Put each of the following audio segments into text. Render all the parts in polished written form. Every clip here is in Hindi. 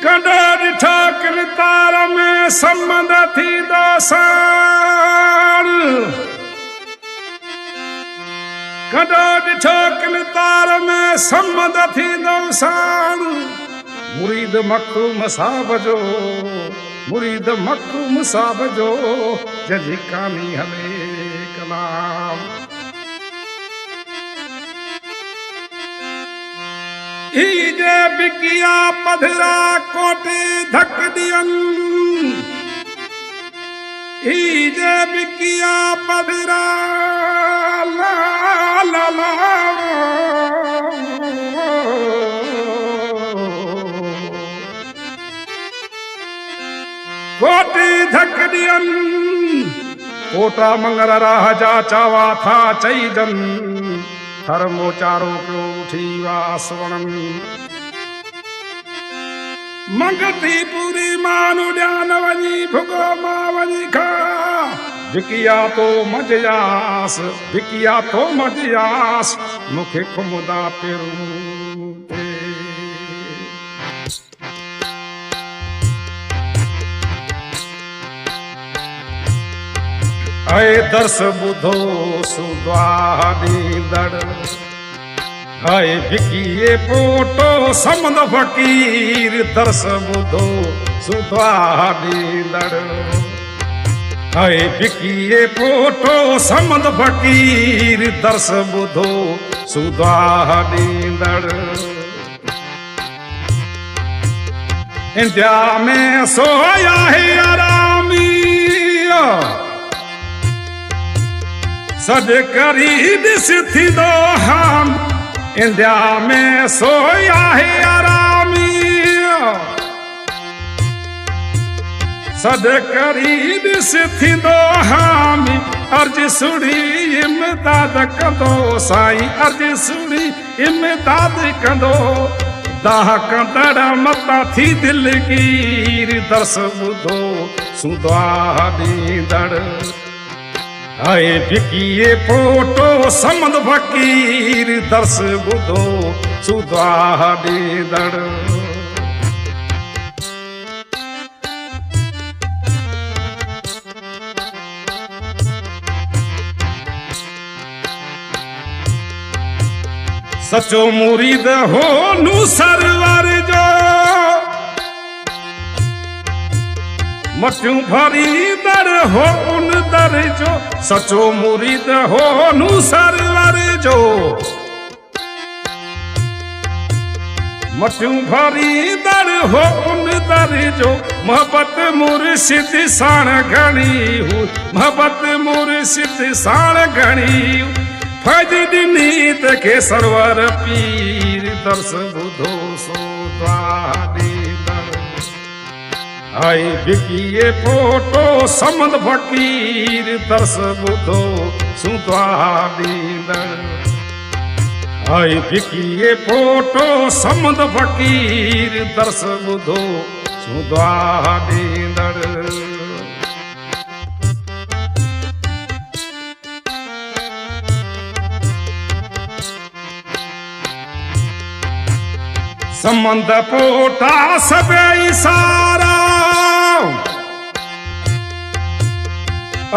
कॾहिं ॾिठा किरतार में संबंध थी दोसाण कॾहिं ॾिठो किरतार में संबंध थी दोसाण मुरीद मखदूम साहब जो मुरीद मखदूम साहब जो जजी कानी हले कलाम जे बिकिया पधरा कोटे धक दियन जे बिकिया पधरा ला ला ला कोटे धक दियन कोटा मंगर राजा चावा था चईजन हर मोचारो पियो उठी वासवणन मंगती पूरी मानु ध्यान वञी भुगो मां वञी खा भिकिया तो मजयास भिकिया तो मजयास मूंखे खुमदा पेरू ऐ दर्श बुधो सुद्वादी दड़ ऐ भिकिए पोटो समद फकीर दर्श बुधो सुद्वादी दड़ ऐ भिकिए पोटो समद फकीर दर्श बुधो सुद्वादी दड़ इंडिया में सोया है आरामी सज करी दिस थी दो हम इंडिया में सोया है आरामी सज करी दिस थी दो हम अर्ज सुड़ी इमदाद कंदो साईं अर्ज सुड़ी इमदाद कंदो दाह कंदड़ मता थी दिलगीर दर्श बुधो सुद्वा ॾींदड़ आए भिकिए पोटो समद फकीर दर्श बुधो सुद्वा ॾींदड़ सचो मुरीद हो नू सरवर जो मटियूं भरी दर हो उन दर जो सचो मुरीद हो नू सरवर जो मटियूं भरी दर हो उन दर जो मोहब्बत मुर्शिद साण घणी हूं मोहब्बत मुर्शिद साण घणी फज ॾिनी तंहिंखे सरवर पीर दर्श बुधो सुद्वा ॾींदड़ आई भिकिए पोटो समद फकीर दर्श बुधो सुद्वा ॾींदड़ आई भिकिए पोटो समद फकीर दर्श बुधो सुद्वा ॾींदड़ संबंध पोटा सभई सारा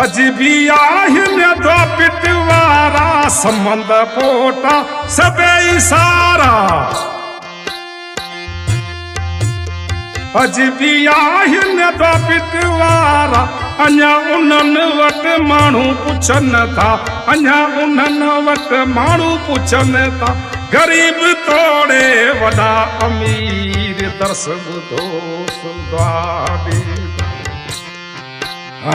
अज भी आहिन द्वापिट वारा संबंध पोटा सभई सारा अज भी आहिन द्वापिट वारा अञा उन्हनि वटि माण्हू पुछनि था अञा उन्हनि वटि माण्हू पुछनि था गरीब तोड़े वॾा अमीर दर्श बुधो सुद्वा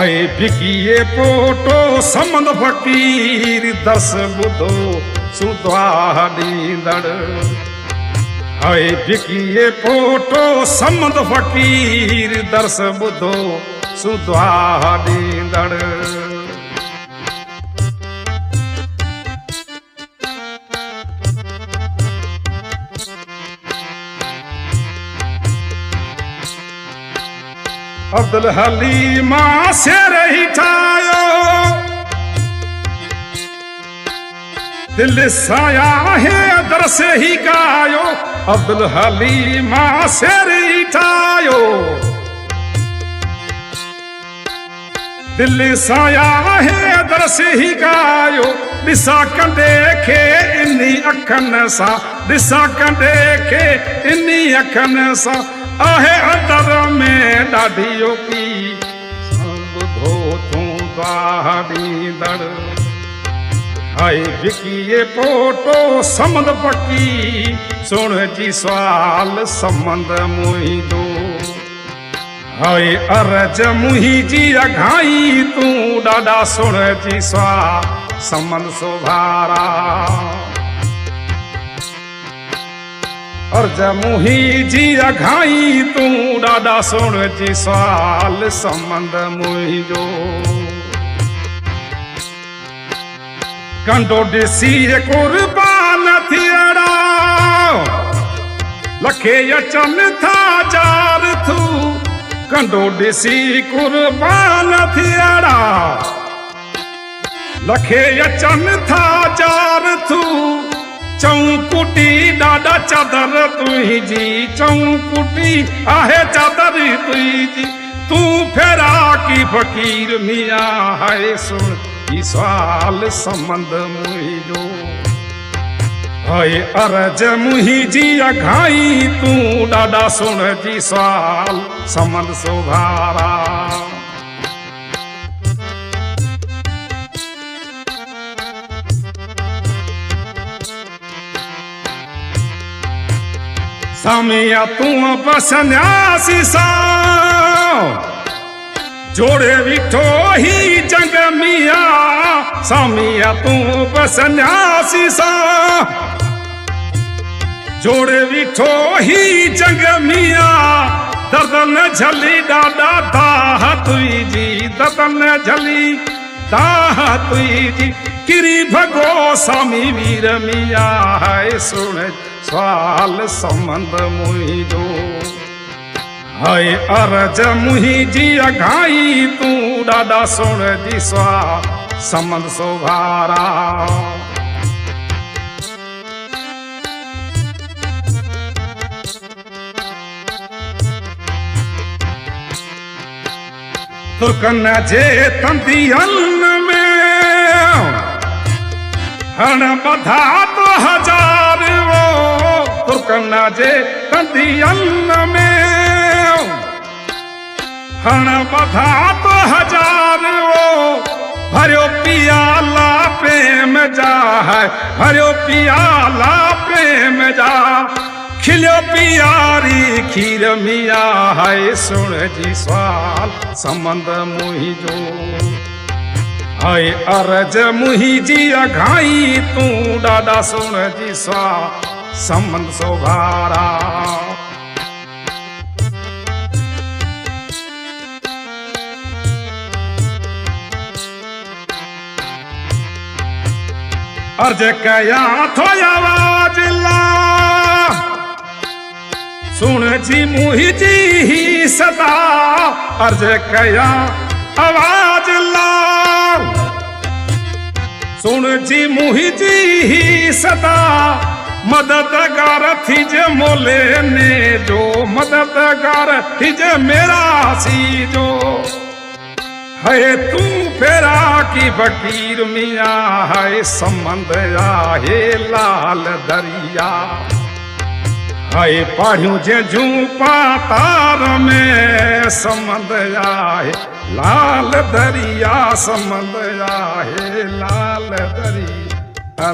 आए भिकिए पोटो समद फकीर दर्श बुधो सुद्वा ॾींदड़ आए भिकिए पोटो समद फकीर दर्श बुधो सुद्वा ॾींदड़ अब्दुल हलीम शेर ही ठायो दिल साया है दर से ही गायो अब्दुल हलीम शेर ही ठायो दिल साया है दर से ही गायो दिसा कंदे खे इन्नी अखन सा दिसा कंदे खे इन्नी अखन सा आहे अंदर में ॾाढियो की ॿुधो तूं दाढ़ी दड़ हाय विकीए पोटो समंद पकी सुण जी सवाल समंद मुंहिंजो हाय अरज मुंहिंजी अघाई तूं ॾाढा सुण जी सवाल समंद सोभारा अर्ज मुंहिंजी अघाई तूं ॾाढा सुण जी सवाल समंद मुंहिंजो कंडो ॾिसी कुर्बान थियड़ा लखे अचनि था जार थू कंडो ॾिसी कुर्बान थियड़ा लखे अचनि था जार थू चौकुटी ॾाढा चादर तुंहिंजी चौकुटी आहे चादर तुंहिंजी तूं फेरा की फ़कीर मियां हाय सुण ई सवाल समंद मुंहिंजो हाय अरज मुंहिंजी अघाई तूं ॾाढा सुण जी सवाल समंद सोभारा सामिया तूं बसन्यासी सा जोड़े विठो ही जंग मिया सामिया तूं बसन्यासी सा जोड़े विठो ही जंग मिया दर्द न झली ॾाढा दाह तुंहिंजी दर्द न झली दाह तुंहिंजी किरी भगो सामी वीर मिया हाय सुण सवाल समंद मुंहिंजो हाय अरज मुंहिंजी अघाई तूं ॾाढा सुण जी सवाल समंद सोभारा तुर्कन जे तंदियन में हण बधा तो हजार वो तुर्कन जे तंदियन में हण बधा तो हजार वो भरियो पियाला प्रेम जा है भरियो पियाला प्रेम जा खिलियो पियारी खीर मिया हाय सुण जी सवाल समंद मुंहिंजो हाय अरज मुंहिंजी अघाई तूं ॾाढा सुण जी सवाल समंद सोभारा अर्ज कया थो आवाज ला सुण जी मुंहिंजी ही सदा अर्ज कया आवाज ला सुण जी मुंहिंजी ही सदा मददगार थिजे मोले ने जो मददगार थिजे मेरा सी जो है तू फेरा की फकीर मिया है समंद आहे लाल दरिया है पढ़ियूं जूं पातार में समंद आहे लाल दरिया समंद आहे लाल दरिया।